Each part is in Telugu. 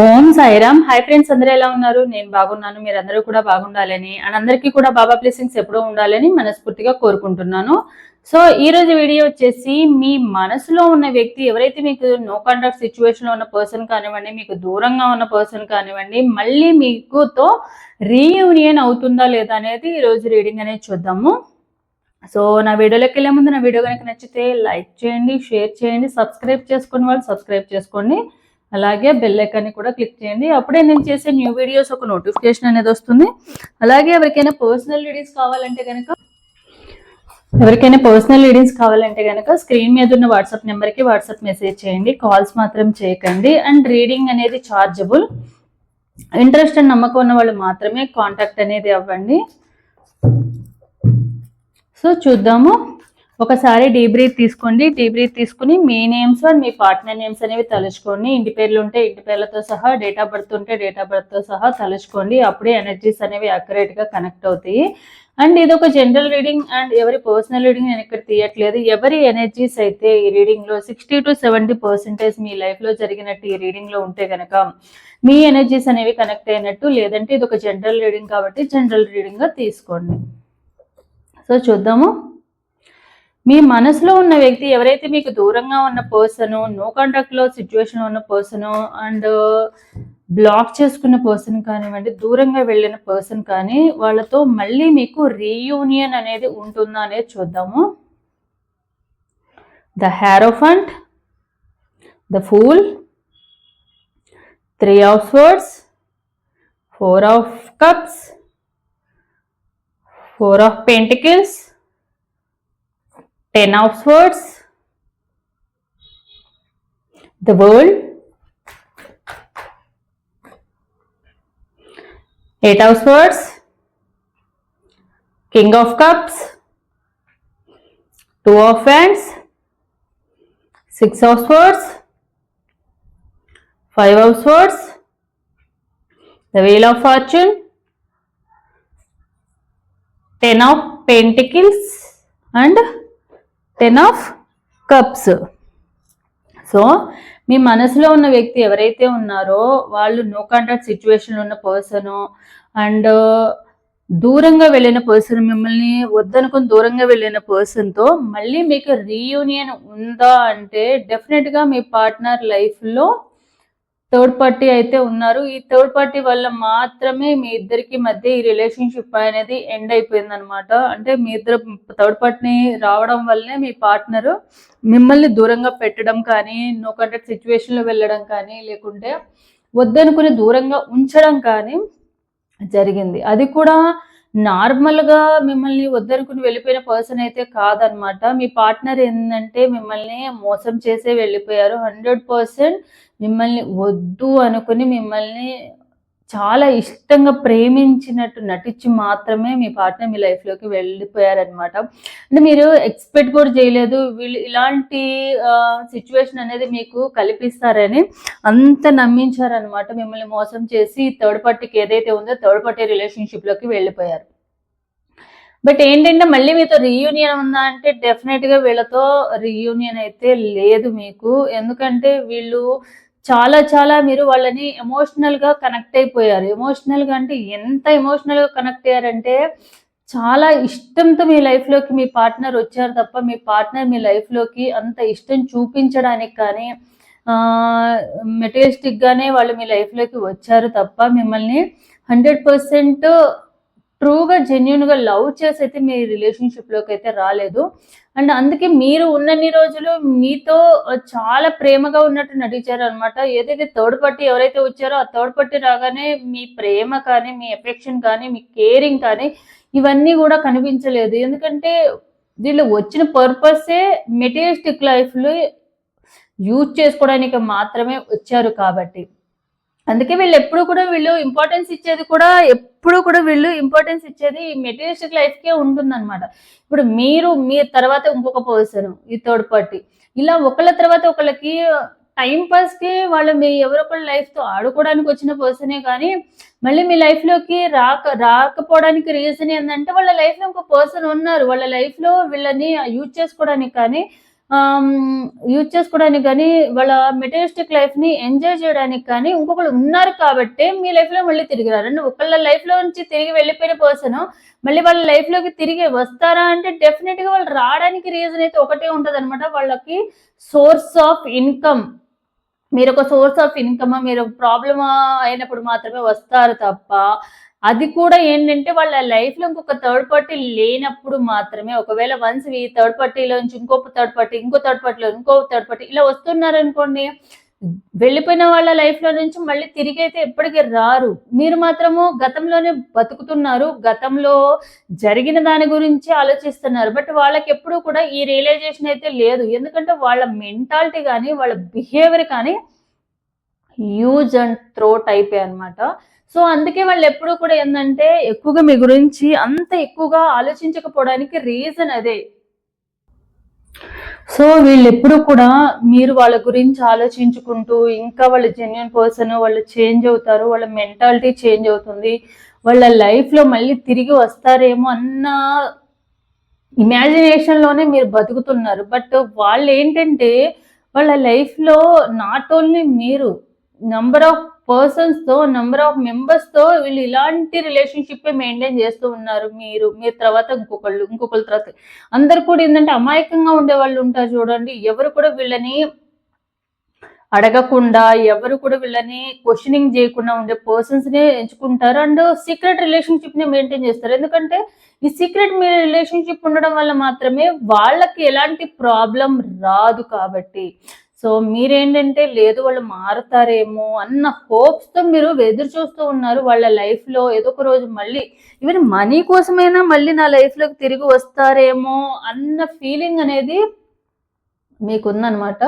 ఓం సాయిరామ్. హాయ్ ఫ్రెండ్స్, అందరూ ఎలా ఉన్నారు? నేను బాగున్నాను. మీరందరూ కూడా బాగుండాలని అండ్ అందరికీ కూడా బాబా బ్లెస్సింగ్స్ ఎప్పుడూ ఉండాలని మనస్ఫూర్తిగా కోరుకుంటున్నాను. సో ఈ రోజు వీడియో వచ్చేసి, మీ మనసులో ఉన్న వ్యక్తి ఎవరైతే మీకు నో కాంటాక్ట్ సిచ్యువేషన్ లో ఉన్న పర్సన్ కానివ్వండి, మీకు దూరంగా ఉన్న పర్సన్ కానివ్వండి, మళ్ళీ మీకుతో రీయూనియన్ అవుతుందా లేదా అనేది ఈ రోజు రీడింగ్ అనేది చూద్దాము. సో నా వీడియోలోకి వెళ్ళే ముందు నా వీడియో కనుక నచ్చితే లైక్ చేయండి, షేర్ చేయండి, సబ్స్క్రైబ్ చేసుకుని వాళ్ళు సబ్స్క్రైబ్ చేసుకోండి. అలాగే బెల్ ఐకాన్ని కూడా క్లిక్ చేయండి. అప్పుడే నేను చేసే న్యూ వీడియోస్ ఒక నోటిఫికేషన్ అనేది వస్తుంది. అలాగే ఎవరికైనా పర్సనల్ రీడింగ్స్ కావాలంటే కనుక స్క్రీన్ మీద ఉన్న వాట్సాప్ నెంబర్కి వాట్సాప్ మెసేజ్ చేయండి. కాల్స్ మాత్రం చేయకండి. అండ్ రీడింగ్ అనేది చార్జబుల్. ఇంట్రెస్ట్ అండ్ నమ్మకం ఉన్న వాళ్ళు మాత్రమే కాంటాక్ట్ అనేది అవ్వండి. సో చూద్దాము. ఒకసారి డీప్ బ్రీత్ తీసుకోండి. డీప్ బ్రీత్ తీసుకుని మీ నేమ్స్ అండ్ మీ పార్ట్నర్ నేమ్స్ అనేవి తలుచుకోండి. ఇంటి పేర్లు ఉంటే ఇంటి పేర్లతో సహా, డేట్ ఆఫ్ బర్త్ ఉంటే డేట్ ఆఫ్ బర్త్తో సహా తలుచుకోండి. అప్పుడే ఎనర్జీస్ అనేవి అక్యురేట్గా కనెక్ట్ అవుతాయి. అండ్ ఇది ఒక జనరల్ రీడింగ్ అండ్ ఎవరి పర్సనల్ రీడింగ్ నేను ఇక్కడ తీయట్లేదు. ఎవరి ఎనర్జీస్ అయితే ఈ రీడింగ్లో 60 to 70% మీ లైఫ్లో జరిగినట్టు ఈ రీడింగ్లో ఉంటే కనుక మీ ఎనర్జీస్ అనేవి కనెక్ట్ అయినట్టు. లేదంటే ఇది ఒక జనరల్ రీడింగ్ కాబట్టి జనరల్ రీడింగ్గా తీసుకోండి. సో చూద్దాము. మీ మనసులో ఉన్న వ్యక్తి ఎవరైతే మీకు దూరంగా ఉన్న పర్సను, నో కాంటాక్ట్లో సిచ్యువేషన్ ఉన్న పర్సను అండ్ బ్లాక్ చేసుకున్న పర్సన్ కానివ్వండి, దూరంగా వెళ్ళిన పర్సన్ కానీ, వాళ్ళతో మళ్ళీ మీకు రీయూనియన్ అనేది ఉంటుందా అనేది చూద్దాము. The hierophant, the fool, 3 of swords, 4 of cups, 4 of pentacles, 10 of swords, the world, 8 of swords, king of cups, 2 of wands, 6 of swords, 5 of swords, the wheel of fortune, 10 of pentacles and 10 of cups. So మీ మనసులో ఉన్న వ్యక్తి ఎవరైతే ఉన్నారో వాళ్ళు నో కాంటాక్ట్ సిచ్యువేషన్ ఉన్న పర్సన్ అండ్ దూరంగా వెళ్ళిన పర్సన్, మిమ్మల్ని వద్దనుకుని దూరంగా వెళ్ళిన పర్సన్తో మళ్ళీ మీకు రీయూనియన్ ఉందా అంటే డెఫినెట్గా మీ పార్ట్నర్ లైఫ్లో థర్డ్ పార్టీ అయితే ఉన్నారు. ఈ థర్డ్ పార్టీ వల్ల మాత్రమే మీ ఇద్దరికి మధ్య ఈ రిలేషన్షిప్ అనేది ఎండ్ అయిపోయింది అనమాట. అంటే మీ ఇద్దరు థర్డ్ పార్టీని రావడం వల్లే మీ పార్ట్నర్ మిమ్మల్ని దూరంగా పెట్టడం కానీ, నో కాంటాక్ట్ సిచ్యువేషన్లో వెళ్ళడం కానీ, లేకుంటే వద్దనుకుని దూరంగా ఉంచడం కానీ జరిగింది. అది కూడా నార్మల్గా మిమ్మల్ని వద్దనుకుని వెళ్ళిపోయిన పర్సన్ అయితే కాదనమాట. మీ పార్ట్నర్ ఏంటంటే మిమ్మల్ని మోసం చేసే వెళ్ళిపోయారు. 100% మిమ్మల్ని వద్దు అనుకుని మిమ్మల్ని చాలా ఇష్టంగా ప్రేమించినట్టు నటించి మాత్రమే మీ పార్ట్నర్ మీ లైఫ్లోకి వెళ్ళిపోయారనమాట. అంటే మీరు ఎక్స్పెక్ట్ కూడా చేయలేదు వీళ్ళు ఇలాంటి సిచ్యువేషన్ అనేది మీకు కల్పిస్తారని అంత నమ్మించారనమాట. మిమ్మల్ని మోసం చేసి థర్డ్ పార్టీకి ఏదైతే ఉందో థర్డ్ పార్టీ రిలేషన్షిప్లోకి వెళ్ళిపోయారు. బట్ ఏంటంటే మళ్ళీ మీతో రీయూనియన్ ఉందా అంటే డెఫినెట్గా వీళ్ళతో రీయూనియన్ అయితే లేదు మీకు. ఎందుకంటే వీళ్ళు చాలా మీరు వాళ్ళని ఎమోషనల్గా కనెక్ట్ అయిపోయారు. ఎమోషనల్గా అంటే ఎంత ఎమోషనల్గా కనెక్ట్ అయ్యారంటే చాలా ఇష్టంతో మీ లైఫ్లోకి మీ పార్ట్నర్ వచ్చారు తప్ప మీ పార్ట్నర్ మీ లైఫ్లోకి అంత ఇష్టం చూపించడానికి కానీ మెటీరియలిస్టిక్గానే వాళ్ళు మీ లైఫ్లోకి వచ్చారు తప్ప మిమ్మల్ని 100% ట్రూగా జెన్యున్గా లవ్ చేసి అయితే మీ రిలేషన్షిప్లోకి అయితే రాలేదు. అండ్ అందుకే మీరు ఉన్నన్ని రోజులు మీతో చాలా ప్రేమగా ఉన్నట్టు నటించారు అనమాట. ఏదైతే థర్డ్ పార్టీ ఎవరైతే వచ్చారో ఆ థర్డ్ పార్టీ రాగానే మీ ప్రేమ కానీ, మీ ఎఫెక్షన్ కానీ, మీ కేరింగ్ కానీ ఇవన్నీ కూడా కనిపించలేదు. ఎందుకంటే వీళ్ళు వచ్చిన పర్పసే మెటీరియలిస్టిక్ లైఫ్లో యూజ్ చేసుకోవడానికి మాత్రమే వచ్చారు కాబట్టి. అందుకే వీళ్ళు ఇంపార్టెన్స్ ఇచ్చేది ఈ మెటీరియలిస్టిక్ లైఫ్కే ఉంటుందన్నమాట. ఇప్పుడు మీ తర్వాత ఇంకొక పర్సన్, ఈ థర్డ్ పార్టీ, ఇలా ఒకళ్ళ తర్వాత ఒకళ్ళకి టైం పాస్కి వాళ్ళు మీ ఎవరొకళ్ళ లైఫ్తో ఆడుకోవడానికి వచ్చిన పర్సనే కానీ మళ్ళీ మీ లైఫ్లోకి రాకపోవడానికి రీజన్ ఏంటంటే వాళ్ళ లైఫ్లో ఇంకో పర్సన్ ఉన్నారు. వాళ్ళ లైఫ్లో వీళ్ళని యూజ్ చేసుకోవడానికి కానీ యూజ్ చేసుకోవడానికి కానీ, వాళ్ళ మెటీరియలిస్టిక్ లైఫ్‌ని ఎంజాయ్ చేయడానికి కానీ ఇంకొకళ్ళు ఉన్నారు కాబట్టే మీ లైఫ్‌లో మళ్ళీ తిరిగి రారు. అంటే ఒకళ్ళ లైఫ్‌లో నుంచి తిరిగి వెళ్ళిపోయిన పర్సన్ మళ్ళీ వాళ్ళ లైఫ్‌లోకి తిరిగి వస్తారా అంటే డెఫినిట్‌గా వాళ్ళు రావడానికి రీజన్ అయితే ఒకటే ఉంటదనమాట. వాళ్ళకి సోర్స్ ఆఫ్ ఇన్‌కమ్. మీరొక సోర్స్ ఆఫ్ ఇన్‌కమ్ మీరు ప్రాబ్లమ్ అయినప్పుడు మాత్రమే వస్తారు తప్ప, అది కూడా ఏంటంటే వాళ్ళ లైఫ్‌లో ఇంకొక థర్డ్ పార్టీ లేనప్పుడు మాత్రమే. ఒకవేళ వన్స్ ఈ థర్డ్ పార్టీలోంచి ఇంకో థర్డ్ పార్టీ, ఇంకో థర్డ్ పార్టీలో ఇంకో థర్డ్ పార్టీ ఇలా వస్తున్నారనుకోండి, వెళ్ళిపోయిన వాళ్ళ లైఫ్‌లో నుంచి మళ్ళీ తిరిగైతే ఎప్పటికి రారు. మీరు మాత్రము గతంలోనే బతుకుతున్నారు. గతంలో జరిగిన దాని గురించి ఆలోచిస్తున్నారు. బట్ వాళ్ళకెప్పుడూ కూడా ఈ రియలైజేషన్ అయితే లేదు. ఎందుకంటే వాళ్ళ మెంటాలిటీ గాని, వాళ్ళ బిహేవియర్ కానీ యూజ్ అండ్ త్రో టైపే అన్నమాట. సో, అందుకే వాళ్ళెప్పుడూ కూడా ఏందంటే ఎక్కువగా మీ గురించి అంత ఎక్కువగా ఆలోచించకపోవడానికి రీజన్ అదే. సో, వీళ్ళెప్పుడూ కూడా మీరు వాళ్ళ గురించి ఆలోచించుకుంటూ, ఇంకా వాళ్ళు జెన్యూన్ పర్సన్, వాళ్ళు చేంజ్ అవుతారు, వాళ్ళ మెంటాలిటీ చేంజ్ అవుతుంది, వాళ్ళ లైఫ్‌లో మళ్ళీ తిరిగి వస్తారేమో అన్న ఇమాజినేషన్‌లోనే మీరు బతుకుతున్నారు. బట్ వాళ్ళేంటంటే, వాళ్ళ లైఫ్‌లో నాట్ ఓన్లీ మీరు, నంబర్ ఆఫ్ పర్సన్స్‌తో, నంబర్ ఆఫ్ మెంబర్స్‌తో వీళ్ళు ఇలాంటి రిలేషన్‌షిప్పే మెయింటైన్ చేస్తూ ఉన్నారు. మీరు తర్వాత ఇంకొకళ్ళు, ఇంకొకళ్ళ తర్వాత అందరూ కూడా ఏందంటే అమాయకంగా ఉండేవాళ్ళు ఉంటారు చూడండి. ఎవరు కూడా వీళ్ళని అడగకుండా, ఎవరు కూడా వీళ్ళని క్వెషనింగ్ చేయకుండా ఉండే పర్సన్స్‌నే ఎంచుకుంటారు. అండ్ సీక్రెట్ రిలేషన్‌షిప్‌ని మెయింటైన్ చేస్తారు. ఎందుకంటే ఈ సీక్రెట్ రిలేషన్‌షిప్ ఉండడం వల్ల మాత్రమే వాళ్ళకి ఎలాంటి ప్రాబ్లమ్ రాదు కాబట్టి. సో, మీరేంటంటే లేదు వాళ్ళు మారతారేమో అన్న హోప్స్‌తో మీరు ఎదురు చూస్తూ ఉన్నారు. వాళ్ళ లైఫ్‌లో ఏదో ఒక రోజు మళ్ళీ ఈవెన్ మనీ కోసమైనా మళ్ళీ నా లైఫ్‌లోకి తిరిగి వస్తారేమో అన్న ఫీలింగ్ అనేది మీకుందనమాట.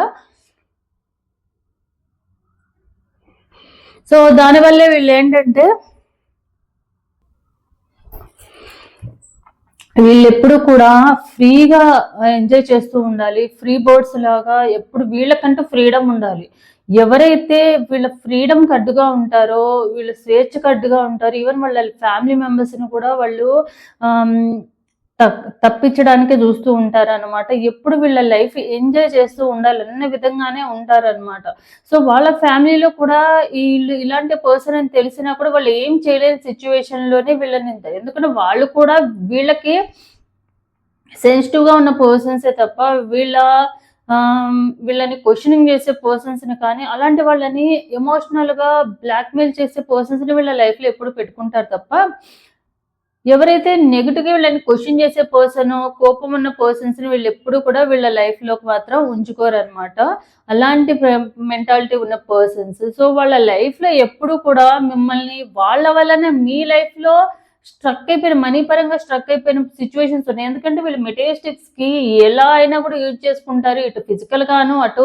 సో, దానివల్లే వీళ్ళేంటంటే వీళ్ళెప్పుడు కూడా ఫ్రీగా ఎంజాయ్ చేస్తూ ఉండాలి. ఫ్రీ బర్డ్స్ లాగా ఎప్పుడు వీళ్ళకంటూ ఫ్రీడమ్ ఉండాలి. ఎవరైతే వీళ్ళ ఫ్రీడమ్‌కి అడ్డుగా ఉంటారో, వీళ్ళ స్వేచ్ఛకు అడ్డుగా ఉంటారో, ఈవెన్ వాళ్ళ ఫ్యామిలీ మెంబర్స్‌ని కూడా వాళ్ళు ఆహ్, తప్పించడానికే చూస్తూ ఉంటారనమాట. ఎప్పుడు వీళ్ళ లైఫ్ ఎంజాయ్ చేస్తూ ఉండాలన్న విధంగానే ఉంటారనమాట. సో, వాళ్ళ ఫ్యామిలీలో కూడా ఈళ్ళు ఇలాంటి పర్సన్ అని తెలిసినా కూడా వాళ్ళు ఏం చేయలేని సిట్యుయేషన్‌లోనే వీళ్ళని ఎందుకంటే వాళ్ళు కూడా వీళ్ళకి సెన్సిటివ్‌గా ఉన్న పర్సన్సే తప్ప వీళ్ళని క్వెషనింగ్ చేసే పర్సన్స్‌ని కానీ, అలాంటి వాళ్ళని ఎమోషనల్‌గా బ్లాక్‌మెయిల్ చేసే పర్సన్స్‌ని వీళ్ళ లైఫ్‌లో ఎప్పుడు పెట్టుకుంటారు తప్ప, ఎవరైతే నెగెటివ్‌గా వీళ్ళని క్వెషన్ చేసే పర్సనో, కోపం ఉన్న పర్సన్స్‌ని వీళ్ళెప్పుడు కూడా వీళ్ళ లైఫ్‌లోకి మాత్రం ఉంచుకోరనమాట. అలాంటి మెంటాలిటీ ఉన్న పర్సన్స్. సో, వాళ్ళ లైఫ్‌లో ఎప్పుడు కూడా మిమ్మల్ని వాళ్ళ వల్లనే మీ లైఫ్‌లో స్ట్రక్ అయిపోయిన మనీ పరంగా స్ట్రక్ అయిపోయిన సిట్యుయేషన్స్ ఉన్నాయి. ఎందుకంటే వీళ్ళు మెటీరియలిస్టిక్స్‌కి ఎలా అయినా కూడా యూజ్ చేసుకుంటారు. ఇటు ఫిజికల్ గాను, అటు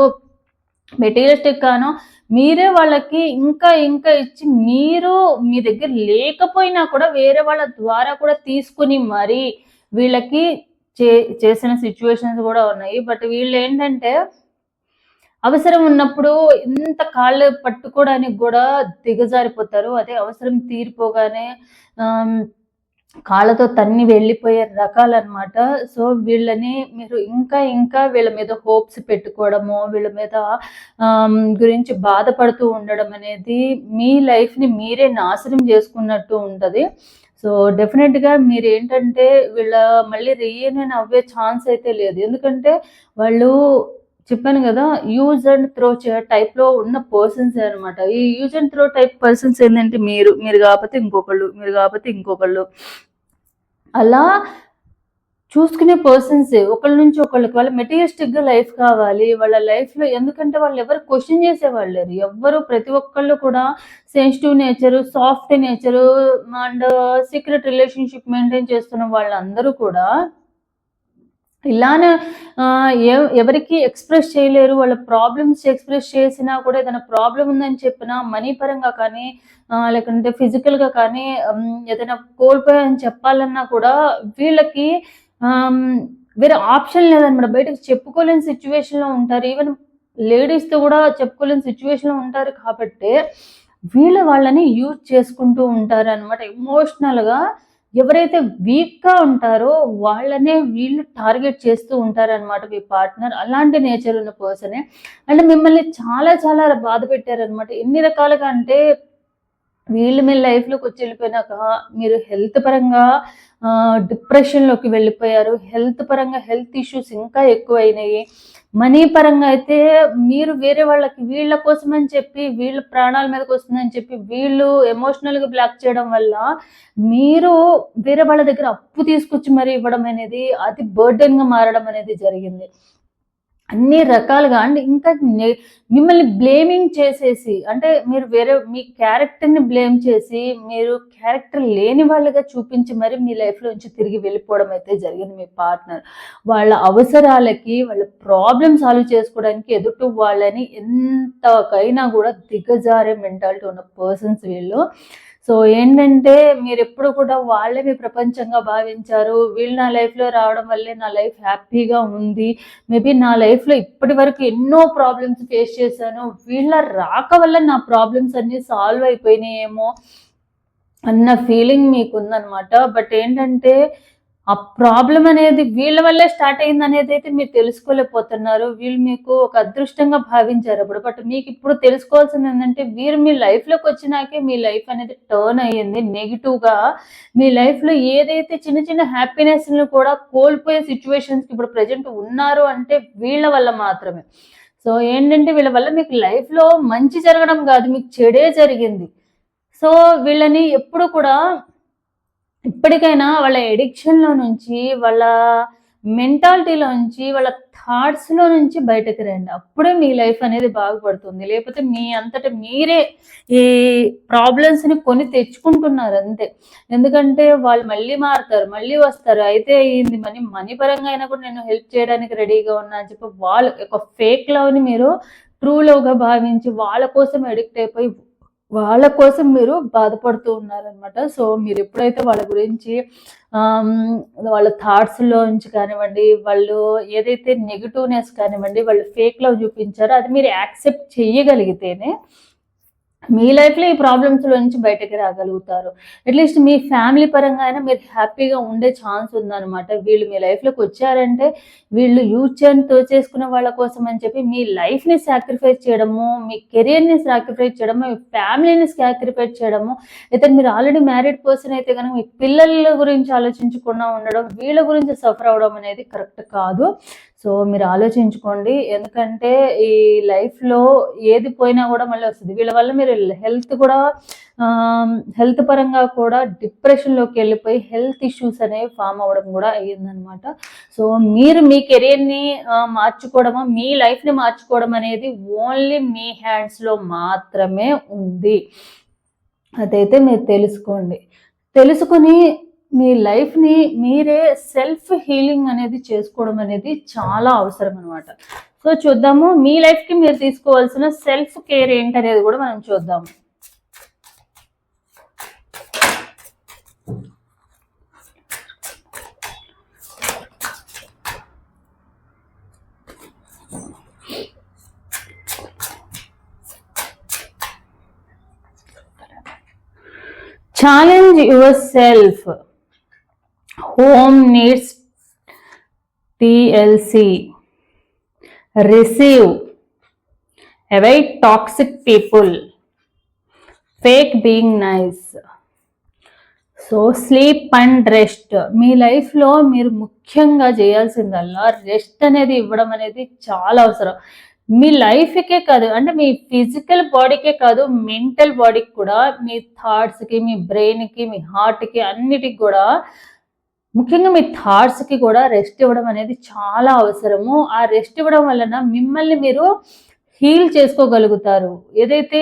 మెటీరియలిస్టిక్ గాను మీరే వాళ్ళకి ఇంకా ఇంకా ఇచ్చి మీరు మీ దగ్గర లేకపోయినా కూడా వేరే వాళ్ళ ద్వారా కూడా తీసుకొని మరీ వీళ్ళకి చే చేసిన సిట్యుయేషన్స్ కూడా ఉన్నాయి. బట్ వీళ్ళేంటంటే అవసరం ఉన్నప్పుడు ఇంత కాళ్ళు పట్టుకోవడానికి గూడా దిగజారిపోతారు. అదే అవసరం తీరిపోగానే ఆహ్, కాళ్ళతో తన్ని వెళ్ళిపోయే రకాలనమాట. సో, వీళ్ళని మీరు ఇంకా ఇంకా వీళ్ళ మీద హోప్స్ పెట్టుకోవడము, వీళ్ళ మీద గురించి బాధపడుతూ ఉండడం అనేది మీ లైఫ్‌ని మీరే నాశనం చేసుకున్నట్టు ఉంటది. సో, డెఫినెట్‌గా మీరేంటంటే వీళ్ళ మళ్ళీ రీయూనియన్ అవ్వే ఛాన్స్ అయితే లేదు. ఎందుకంటే వాళ్ళు చెప్పాను గదా! యూజ్ అండ్ త్రో టైప్‌లో ఉన్న పర్సన్సే అనమాట. ఈ use and throw type persons ఏందంటే మీరు గాకపోతే ఇంకొకళ్ళు, మీరు గాకపోతే ఇంకొకళ్ళు. అలా చూసుకునే పర్సన్సే. ఒకళ్ళ నుంచి ఒకళ్ళకి వాళ్ళ మెటీరియలిస్టిక్‌గా లైఫ్ కావాలి. వాళ్ళ లైఫ్‌లో ఎందుకంటే వాళ్ళెవరు క్వెషన్ చేసేవాళ్ళు లేరు. ఎవ్వరు ప్రతి ఒక్కళ్ళు కూడా sensitive nature, soft nature and secret relationship maintain చేస్తున్న వాళ్ళందరూ కూడా ఇలానే ఎవరికీ ఎక్స్‌ప్రెస్ చేయలేరు. వాళ్ళ ప్రాబ్లమ్స్ ఎక్స్‌ప్రెస్ చేసినా కూడా ఏదైనా ప్రాబ్లమ్ ఉందని చెప్పినా మనీ పరంగా కానీ లేకుంటే ఫిజికల్‌గా కానీ ఏదైనా కోల్పోయామని చెప్పాలన్నా కూడా వీళ్ళకి ఆహ్, వేరే ఆప్షన్ లేదనమాట. బయటకి చెప్పుకోలేని సిట్యుయేషన్‌లో ఉంటారు. ఈవెన్ లేడీస్‌తో కూడా చెప్పుకోలేని సిట్యుయేషన్‌లో ఉంటారు కాబట్టే వాళ్ళని యూజ్ చేసుకుంటూ ఉంటారనమాట. ఎమోషనల్‌గా ఎవరైతే వీక్గా ఉంటారో వాళ్ళనే వీళ్ళు టార్గెట్ చేస్తూ ఉంటారనమాట మీ పార్ట్నర్. అలాంటి నేచర్ ఉన్న పర్సనే. అంటే మిమ్మల్ని చాలా చాలా బాధ పెట్టారనమాట. ఎన్ని రకాలుగా అంటే వీళ్ళు మీ లైఫ్లోకి వచ్చి వెళ్ళిపోయినాక మీరు హెల్త్ పరంగా డిప్రెషన్లోకి వెళ్ళిపోయారు. హెల్త్ పరంగా హెల్త్ ఇష్యూస్ ఇంకా ఎక్కువైనాయి. మనీ పరంగా అయితే మీరు వేరే వాళ్ళకి వీళ్ళ కోసం అని చెప్పి వీళ్ళ ప్రాణాల మీదకి వస్తుందని చెప్పి వీళ్ళు ఎమోషనల్గా బ్లాక్ చేయడం వల్ల మీరు వేరే వాళ్ళ దగ్గర అప్పు తీసుకొచ్చి మరీ ఇవ్వడం అనేది అది బర్డెన్గా మారడం అనేది జరిగింది. అన్ని రకాలుగా అండ్ ఇంకా మిమ్మల్ని బ్లేమింగ్ చేసేసి అంటే మీరు వేరే మీ క్యారెక్టర్ని బ్లేమ్ చేసి మీరు క్యారెక్టర్ లేని వాళ్ళగా చూపించి మరి మీ లైఫ్లో నుంచి తిరిగి వెళ్ళిపోవడం అయితే జరిగింది మీ పార్ట్నర్. వాళ్ళ అవసరాలకి వాళ్ళ ప్రాబ్లమ్ సాల్వ్ చేసుకోవడానికి ఎదుటి వాళ్ళని ఎంతకైనా కూడా దిగజారే మెంటాలిటీ ఉన్న పర్సన్స్ వీళ్ళు. సో ఏంటంటే మీరు ఎప్పుడు కూడా వాళ్ళే మీ ప్రపంచంగా భావించారు. వీళ్ళు నా లైఫ్లో రావడం వల్లే నా లైఫ్ హ్యాపీగా ఉంది. మేబీ నా లైఫ్లో ఇప్పటి వరకు ఎన్నో ప్రాబ్లమ్స్ ఫేస్ చేశాను. వీళ్ళ రాక వల్ల నా ప్రాబ్లమ్స్ అన్నీ సాల్వ్ అయిపోయినాయేమో అన్న ఫీలింగ్ మీకు ఉందన్నమాట. బట్ ఏంటంటే ఆ ప్రాబ్లం అనేది వీళ్ళ వల్లే స్టార్ట్ అయింది అనేది అయితే మీరు తెలుసుకోలేకపోతున్నారు. వీళ్ళు మీకు ఒక అదృష్టంగా భావించారు అప్పుడు. బట్ మీకు ఇప్పుడు తెలుసుకోవాల్సింది ఏంటంటే వీరు మీ లైఫ్లోకి వచ్చినాకే మీ లైఫ్ అనేది టర్న్ అయ్యింది నెగిటివ్గా. మీ లైఫ్లో ఏదైతే చిన్న చిన్న హ్యాపీనెస్ని కూడా కోల్పోయే సిచ్యువేషన్స్కి ఇప్పుడు ప్రజెంట్ ఉన్నారు అంటే వీళ్ళ వల్ల మాత్రమే. సో ఏంటంటే వీళ్ళ వల్ల మీకు లైఫ్లో మంచి జరగడం కాదు, మీకు చెడే జరిగింది. సో వీళ్ళని ఎప్పుడు కూడా ఇప్పటికైనా వాళ్ళ ఎడిక్షన్‌లో నుంచి, వాళ్ళ మెంటాలిటీలో నుంచి, వాళ్ళ థాట్స్‌లో నుంచి బయటకి రండి. అప్పుడే మీ లైఫ్ అనేది బాగుపడుతుంది. లేకపోతే మీ అంతట మీరే ఈ ప్రాబ్లమ్స్‌ని కొని తెచ్చుకుంటున్నారు అంతే. ఎందుకంటే వాళ్ళు మళ్ళీ మారుతారు, మళ్ళీ వస్తారు. అయితే అయింది మనీ పరంగా అయినా కూడా నేను హెల్ప్ చేయడానికి రెడీగా ఉన్నా అని చెప్పి వాళ్ళు ఒక ఫేక్ లవ్‌ని మీరు ట్రూ లవ్‌గా భావించి వాళ్ళ కోసం అడిక్ట్ అయిపోయి వాళ్ళ కోసం మీరు బాధపడుతూ ఉన్నారనమాట. సో మీరు ఎప్పుడైతే వాళ్ళ గురించి వాళ్ళ థాట్స్‌లో నుంచి కానివ్వండి, వాళ్ళు ఏదైతే నెగెటివ్‌నెస్ కానివ్వండి, వాళ్ళు ఫేక్ లవ్ చూపించారో అది మీరు యాక్సెప్ట్ చేయగలిగితేనే మీ లైఫ్లో ఈ ప్రాబ్లమ్స్లో నుంచి బయటకి రాగలుగుతారు. అట్లీస్ట్ మీ ఫ్యామిలీ పరంగా అయినా మీరు హ్యాపీగా ఉండే ఛాన్స్ ఉందన్నమాట. వీళ్ళు మీ లైఫ్లోకి వచ్చారంటే వీళ్ళు యూజ్ అండ్ తోచేసుకునే వాళ్ళ కోసం అని చెప్పి మీ లైఫ్ని సాక్రిఫైస్ చేయడము, మీ కెరియర్ని సాక్రిఫైస్ చేయడము, మీ ఫ్యామిలీని సాక్రిఫైస్ చేయడము, అయితే మీరు ఆల్రెడీ మ్యారీడ్ పర్సన్ అయితే కనుక మీ పిల్లల గురించి ఆలోచించకుండా ఉండడం, వీళ్ళ గురించి సఫర్ అవడం అనేది కరెక్ట్ కాదు. సో మీరు ఆలోచించుకోండి. ఎందుకంటే ఈ లైఫ్లో ఏది పోయినా కూడా మళ్ళీ వస్తుంది. వీళ్ళ వల్ల మీరు హెల్త్ పరంగా కూడా డిప్రెషన్లోకి వెళ్ళిపోయి హెల్త్ ఇష్యూస్ అనేవి ఫామ్ అవ్వడం కూడా అయ్యిందనమాట. సో మీరు మీ కెరియర్ని మార్చుకోవడము, మీ లైఫ్ని మార్చుకోవడం అనేది ఓన్లీ మీ హ్యాండ్స్లో మాత్రమే ఉంది. అదైతే మీరు తెలుసుకోండి. తెలుసుకుని మీ లైఫ్ని మీరే సెల్ఫ్ హీలింగ్ అనేది చేసుకోవడం అనేది చాలా అవసరం అనమాట. సో చూద్దాము మీ లైఫ్కి మీరు తీసుకోవాల్సిన సెల్ఫ్ కేర్ ఏంటనేది కూడా మనం చూద్దాము. Challenge yourself. Home needs TLC. Receive. Avoid toxic people. Fake being nice. So sleep and rest. మీ లైఫ్లో మీరు ముఖ్యంగా చేయాల్సిందల్లా రెస్ట్ అనేది ఇవ్వడం అనేది చాలా అవసరం. మీ లైఫ్కే కాదు, అంటే మీ ఫిజికల్ బాడీకే కాదు, మెంటల్ బాడీకి కూడా, మీ థాట్స్కి, మీ బ్రెయిన్కి, మీ హార్ట్కి అన్నిటికి కూడా, ముఖ్యంగా మీ థాట్స్కి కూడా రెస్ట్ ఇవ్వడం అనేది చాలా అవసరము. ఆ రెస్ట్ ఇవ్వడం వలన మిమ్మల్ని మీరు హీల్ చేసుకోగలుగుతారు. ఏదైతే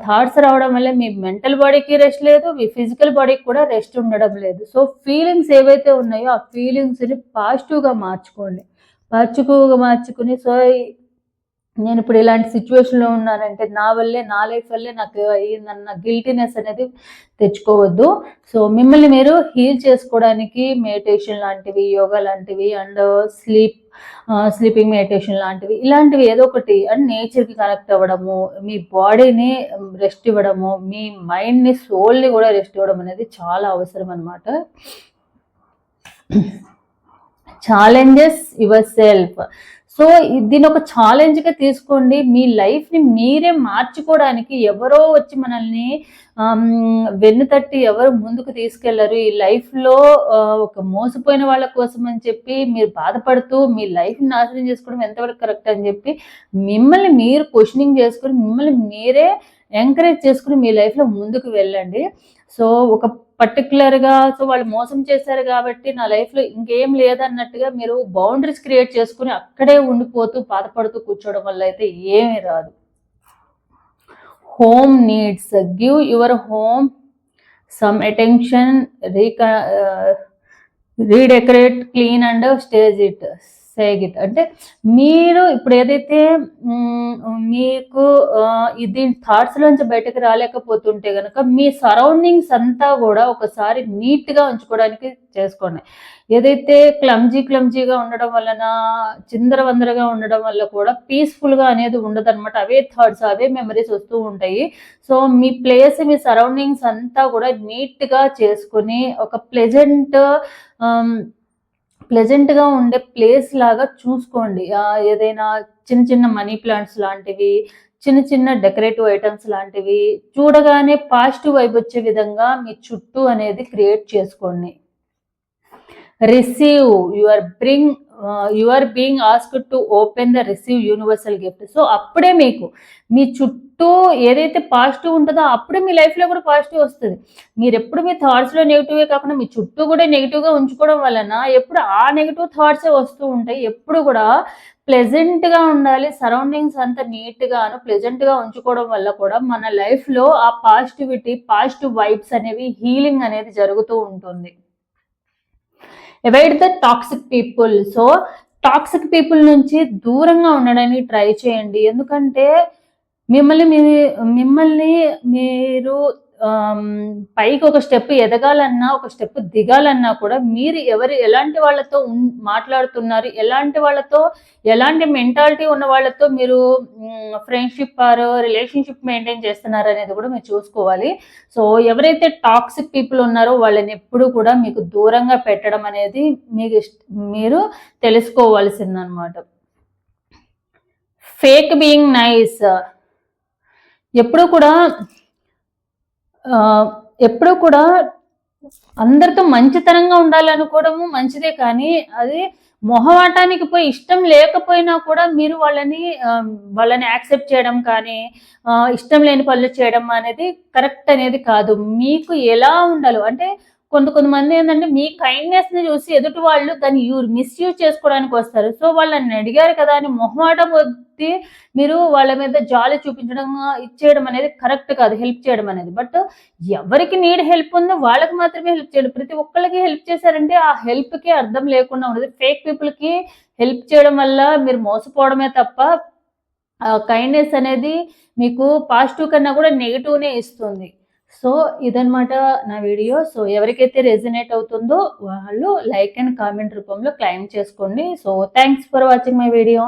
థాట్స్ రావడం వల్ల మీ మెంటల్ బాడీకి రెస్ట్ లేదు, మీ ఫిజికల్ బాడీకి కూడా రెస్ట్ ఉండడం లేదు. సో ఫీలింగ్స్ ఏవైతే ఉన్నాయో ఆ ఫీలింగ్స్ని పాజిటివ్గా మార్చుకుని సో నేను ఇప్పుడు ఇలాంటి సిచ్యువేషన్లో ఉన్నానంటే నా లైఫ్ వల్లే నాకు అయ్యిందన్న గిల్టీనెస్ అనేది తెచ్చుకోవద్దు. సో మిమ్మల్ని మీరు హీల్ చేసుకోవడానికి మెడిటేషన్ లాంటివి, యోగా లాంటివి అండ్ స్లీపింగ్ మెడిటేషన్ లాంటివి, ఇలాంటివి ఏదో ఒకటి. అండ్ నేచర్కి కనెక్ట్ అవ్వడము, మీ బాడీని రెస్ట్ ఇవ్వడము, మీ మైండ్ని సోల్ని కూడా రెస్ట్ ఇవ్వడం అనేది చాలా అవసరం అనమాట. Challenges your self. సో దీని ఒక ఛాలెంజ్గా తీసుకోండి. మీ లైఫ్ని మీరే మార్చుకోవడానికి ఎవరో వచ్చి మనల్ని వెన్ను తట్టి ఎవరు ముందుకు తీసుకెళ్లరు. ఈ లైఫ్లో ఒక మోసపోయిన వాళ్ళ కోసం అని చెప్పి మీరు బాధపడుతూ మీ లైఫ్ని నాశనం చేసుకోవడం ఎంతవరకు కరెక్ట్ అని చెప్పి మిమ్మల్ని మీరు క్వశ్చనింగ్ చేసుకుని మిమ్మల్ని మీరే ఎంకరేజ్ చేసుకుని మీ లైఫ్లో ముందుకు వెళ్ళండి. సో ఒక పర్టికులర్గా సో వాళ్ళు మోసం చేశారు కాబట్టి నా లైఫ్లో ఇంకేం లేదన్నట్టుగా మీరు బౌండరీస్ క్రియేట్ చేసుకుని అక్కడే ఉండిపోతూ బాధపడుతూ కూర్చోవడం వల్ల అయితే ఏమీ రాదు. Home needs, give your home some attention, redecorate, clean and stage it, sage it. అంటే మీరు ఇప్పుడు ఏదైతే మీకు దీని థాట్స్ నుంచి బయటకు రాలేకపోతుంటే కనుక మీ సరౌండింగ్స్ అంతా కూడా ఒకసారి నీట్గా ఉంచుకోవడానికి చేసుకోండి. ఏదైతే క్లమ్జీగా ఉండడం వలన, చిందరవందరగా ఉండడం వల్ల కూడా పీస్ఫుల్గా అనేది ఉండదన్నమాట. అవే థాట్స్, అవే మెమరీస్ వస్తూ ఉంటాయి. సో మీ ప్లేస్, మీ సరౌండింగ్స్ అంతా కూడా నీట్గా చేసుకుని ఒక ప్లెజెంట్గా ఉండే ప్లేస్ లాగా చూసుకోండి. ఏదైనా చిన్న మనీ ప్లాంట్స్ లాంటివి, చిన్న డెకరేటివ్ ఐటమ్స్ లాంటివి చూడగానే పాజిటివ్ వైబ్ వచ్చే విధంగా మీ చుట్టూ అనేది క్రియేట్ చేసుకోండి. Receive, you are being asked to open the receive universal gift. So అప్పుడే మీకు మీ చుట్టూ ఏదైతే పాజిటివ్ ఉంటుందో అప్పుడే మీ లైఫ్లో కూడా పాజిటివ్ వస్తుంది. మీరు ఎప్పుడు మీ థాట్స్లో నెగిటివే కాకుండా మీ చుట్టూ కూడా నెగిటివ్గా ఉంచుకోవడం వలన ఎప్పుడు ఆ నెగిటివ్ థాట్సే వస్తూ ఉంటాయి. ఎప్పుడు కూడా ప్లెజెంట్గా ఉండాలి. సరౌండింగ్స్ అంతా నీట్గాను ప్లెజెంట్గా ఉంచుకోవడం వల్ల కూడా మన లైఫ్లో ఆ పాజిటివిటీ, పాజిటివ్ వైబ్స్ అనేవి, హీలింగ్ అనేది జరుగుతూ ఉంటుంది. Avoid the toxic people. So toxic people నుంచి దూరంగా ఉండడానికి ట్రై చేయండి. ఎందుకంటే మిమ్మల్ని మీరు పైకి ఒక స్టెప్ ఎదగాలన్నా, ఒక స్టెప్ దిగాలన్నా కూడా మీరు ఎలాంటి వాళ్ళతో మాట్లాడుతున్నారు, ఎలాంటి మెంటాలిటీ ఉన్న వాళ్ళతో మీరు ఫ్రెండ్షిప్ ఆర్ రిలేషన్షిప్ మెయింటైన్ చేస్తున్నారు అనేది కూడా మీరు చూసుకోవాలి. సో ఎవరైతే టాక్సిక్ పీపుల్ ఉన్నారో వాళ్ళని ఎప్పుడు కూడా మీకు దూరంగా పెట్టడం అనేది మీరు తెలుసుకోవాల్సిందనమాట. Fake being nice. ఎప్పుడు కూడా అందరితో మంచితనంగా ఉండాలనుకోవడము మంచిదే, కానీ అది మొహమాటానికి పోయి ఇష్టం లేకపోయినా కూడా మీరు వాళ్ళని యాక్సెప్ట్ చేయడం కానీ, ఇష్టం లేని పనులు చేయడం అనేది కరెక్ట్ అనేది కాదు. మీకు ఎలా ఉండాలో అంటే కొంతమంది ఏంటంటే మీ కైండ్నెస్ని చూసి ఎదుటి వాళ్ళు దాన్ని మిస్యూజ్ చేసుకోవడానికి వస్తారు. సో వాళ్ళని అడిగారు కదా అని మొహమాటం వద్ది మీరు వాళ్ళ మీద జాలి చూపించడం, ఇచ్చేయడం అనేది కరెక్ట్ కాదు, హెల్ప్ చేయడం అనేది. బట్ ఎవరికి హెల్ప్ ఉందో వాళ్ళకి మాత్రమే హెల్ప్ చేయండి. ప్రతి ఒక్కరికి హెల్ప్ చేశారంటే ఆ హెల్ప్కి అర్థం లేకుండా ఉండదు. ఫేక్ పీపుల్కి హెల్ప్ చేయడం వల్ల మీరు మోసపోవడమే తప్ప కైండ్నెస్ అనేది మీకు పాజిటివ్ కన్నా కూడా నెగిటివ్నే ఇస్తుంది. సో ఇదనమాట నా వీడియో. సో ఎవరికైతే రెజనేట్ అవుతుందో వాళ్ళు లైక్ అండ్ కామెంట్ రూపంలో క్లెయిమ్ చేసుకోండి. So thanks for watching my video.